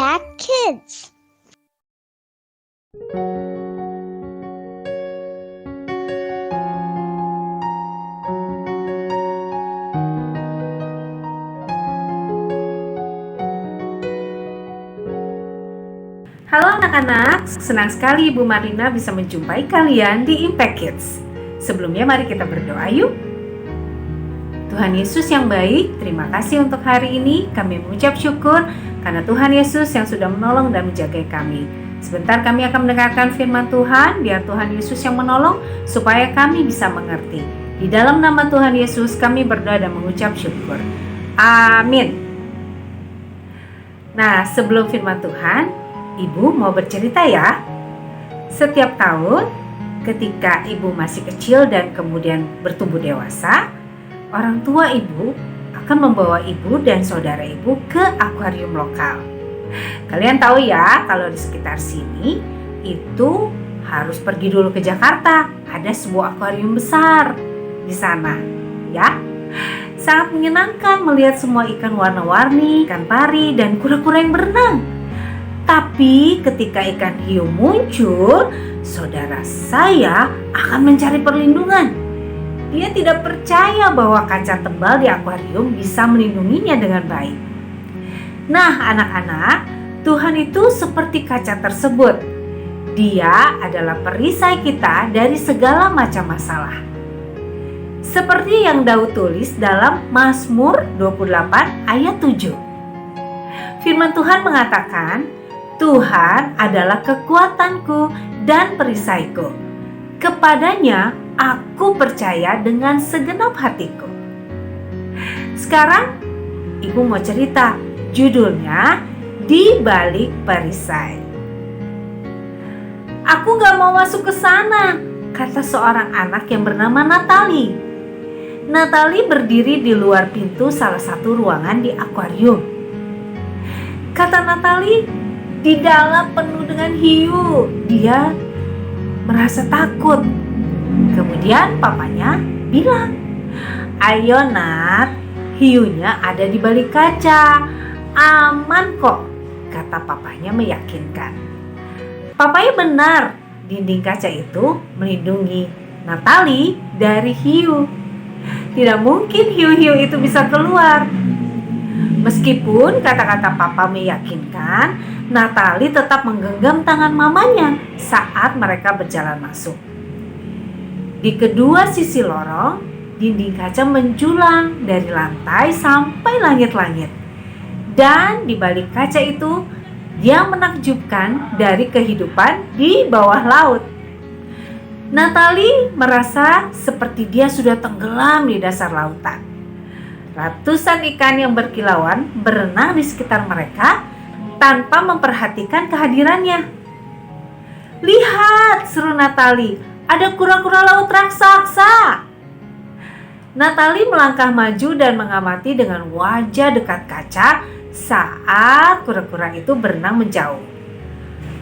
Impact Kids. Halo anak-anak, senang sekali Ibu Marlina bisa menjumpai kalian di Impact Kids. Sebelumnya mari kita berdoa yuk. Tuhan Yesus yang baik, terima kasih untuk hari ini. Kami mengucap syukur karena Tuhan Yesus yang sudah menolong dan menjaga kami. Sebentar kami akan mendengarkan firman Tuhan, biar Tuhan Yesus yang menolong supaya kami bisa mengerti. Di dalam nama Tuhan Yesus kami berdoa dan mengucap syukur. Amin. Nah, sebelum firman Tuhan, Ibu mau bercerita ya. Setiap tahun ketika Ibu masih kecil dan kemudian bertumbuh dewasa, orang tua Ibu akan membawa Ibu dan saudara Ibu ke akuarium lokal. Kalian tahu ya, kalau di sekitar sini itu harus pergi dulu ke Jakarta. Ada sebuah akuarium besar di sana, ya. Sangat menyenangkan melihat semua ikan warna-warni, ikan pari dan kura-kura yang berenang. Tapi ketika ikan hiu muncul, saudara saya akan mencari perlindungan. Dia tidak percaya bahwa kaca tebal di akuarium bisa melindunginya dengan baik. Nah, anak-anak, Tuhan itu seperti kaca tersebut. Dia adalah perisai kita dari segala macam masalah. Seperti yang Daud tulis dalam Mazmur 28 ayat 7. Firman Tuhan mengatakan, Tuhan adalah kekuatanku dan perisaiku. Kepadanya aku percaya dengan segenap hatiku. Sekarang Ibu mau cerita, judulnya Di Balik Perisai. Aku gak mau masuk ke sana, kata seorang anak yang bernama Natalie. Natalie berdiri di luar pintu salah satu ruangan di akuarium. Kata Natalie, di dalam penuh dengan hiu. Dia merasa takut. Kemudian papanya bilang, ayo Nat, hiunya ada di balik kaca. Aman kok, kata papanya meyakinkan. Papanya benar, dinding kaca itu melindungi Natalie dari hiu. Tidak mungkin hiu-hiu itu bisa keluar. Meskipun kata-kata papa meyakinkan, Natalie tetap menggenggam tangan mamanya saat mereka berjalan masuk. Di kedua sisi lorong, dinding kaca menjulang dari lantai sampai langit-langit. Dan di balik kaca itu, dia menakjubkan dari kehidupan di bawah laut. Natalie merasa seperti dia sudah tenggelam di dasar lautan. Ratusan ikan yang berkilauan berenang di sekitar mereka tanpa memperhatikan kehadirannya. Lihat, seru Natalie, ada kura-kura laut raksasa. Natalie melangkah maju dan mengamati dengan wajah dekat kaca saat kura-kura itu berenang menjauh.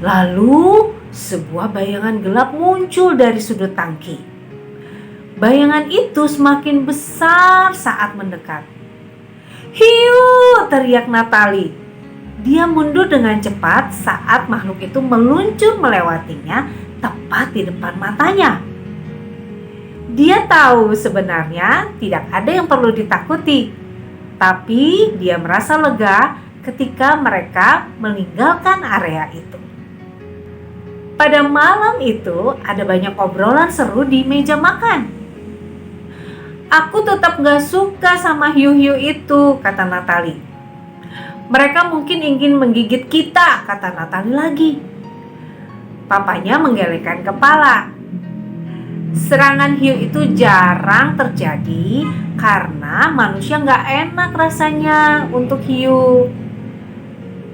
Lalu sebuah bayangan gelap muncul dari sudut tangki. Bayangan itu semakin besar saat mendekat. Hiu, teriak Natalie. Dia mundur dengan cepat saat makhluk itu meluncur melewatinya tepat di depan matanya. Dia tahu sebenarnya tidak ada yang perlu ditakuti, tapi dia merasa lega ketika mereka meninggalkan area itu. Pada malam itu ada banyak obrolan seru di meja makan. Aku tetap gak suka sama hiu-hiu itu, kata Natalie. Mereka mungkin ingin menggigit kita, kata Natalie lagi. Papanya menggelengkan kepala. Serangan hiu itu jarang terjadi karena manusia gak enak rasanya untuk hiu.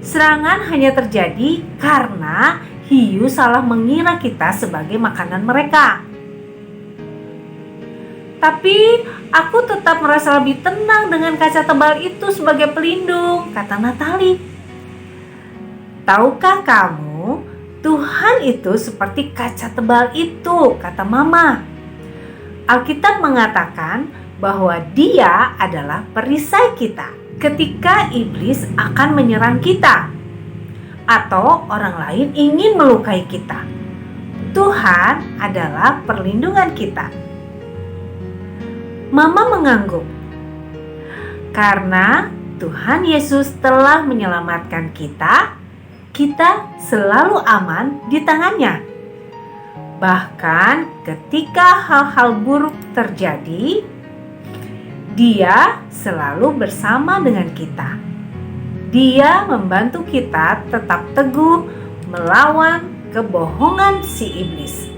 Serangan hanya terjadi karena hiu salah mengira kita sebagai makanan mereka. Tapi aku tetap merasa lebih tenang dengan kaca tebal itu sebagai pelindung, kata Natalie. Tahukah kamu, Tuhan itu seperti kaca tebal itu, kata Mama. Alkitab mengatakan bahwa Dia adalah perisai kita ketika iblis akan menyerang kita. atau orang lain ingin melukai kita. Tuhan adalah perlindungan kita. Mama mengangguk. Karena Tuhan Yesus telah menyelamatkan kita, kita selalu aman di tangannya. Bahkan ketika hal-hal buruk terjadi, Dia selalu bersama dengan kita. Dia membantu kita tetap teguh melawan kebohongan si iblis.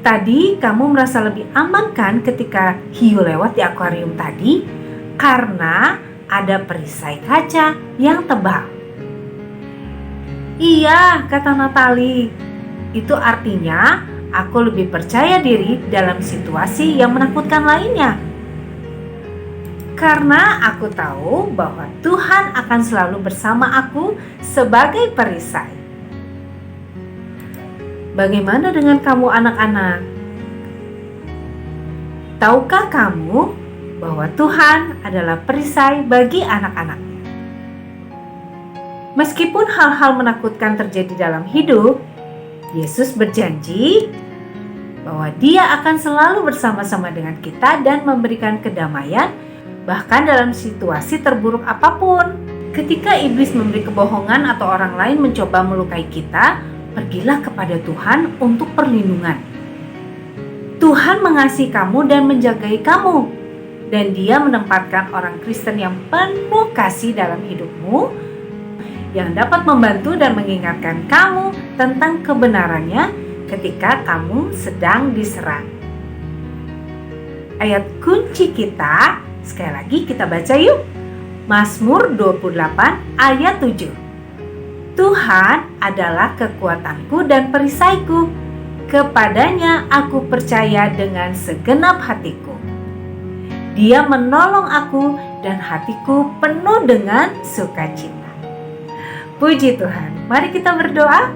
Tadi kamu merasa lebih aman kan ketika hiu lewat di akuarium tadi? Karena ada perisai kaca yang tebal. Iya, kata Natali. Itu artinya aku lebih percaya diri dalam situasi yang menakutkan lainnya. Karena aku tahu bahwa Tuhan akan selalu bersama aku sebagai perisai. Bagaimana dengan kamu anak-anak? Tahukah kamu bahwa Tuhan adalah perisai bagi anak-anaknya? Meskipun hal-hal menakutkan terjadi dalam hidup, Yesus berjanji bahwa Dia akan selalu bersama-sama dengan kita dan memberikan kedamaian bahkan dalam situasi terburuk apapun. Ketika iblis memberi kebohongan atau orang lain mencoba melukai kita, pergilah kepada Tuhan untuk perlindungan. Tuhan mengasihi kamu dan menjagai kamu, dan Dia menempatkan orang Kristen yang penuh kasih dalam hidupmu, yang dapat membantu dan mengingatkan kamu tentang kebenarannya ketika kamu sedang diserang. Ayat kunci kita, sekali lagi kita baca yuk. Mazmur 28 ayat 7. Tuhan adalah kekuatanku dan perisaiku. Kepadanya aku percaya dengan segenap hatiku. Dia menolong aku dan hatiku penuh dengan sukacita. Puji Tuhan. Mari kita berdoa.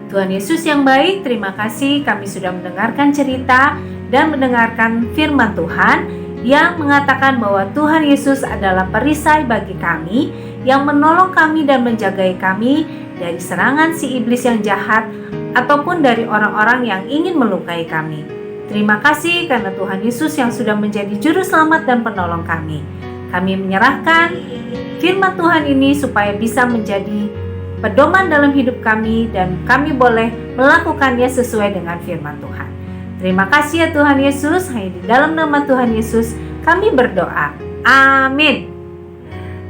Tuhan Yesus yang baik, terima kasih kami sudah mendengarkan cerita dan mendengarkan firman Tuhan yang mengatakan bahwa Tuhan Yesus adalah perisai bagi kami yang menolong kami dan menjagai kami dari serangan si iblis yang jahat ataupun dari orang-orang yang ingin melukai kami. Terima kasih karena Tuhan Yesus yang sudah menjadi juru selamat dan penolong kami. Kami menyerahkan firman Tuhan ini supaya bisa menjadi pedoman dalam hidup kami dan kami boleh melakukannya sesuai dengan firman Tuhan. Terima kasih ya Tuhan Yesus, hanya di dalam nama Tuhan Yesus kami berdoa. Amin.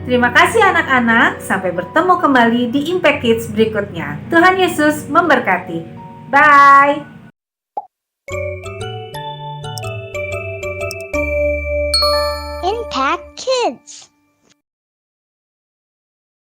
Terima kasih anak-anak, sampai bertemu kembali di Impact Kids berikutnya. Tuhan Yesus memberkati. Bye. Impact Kids.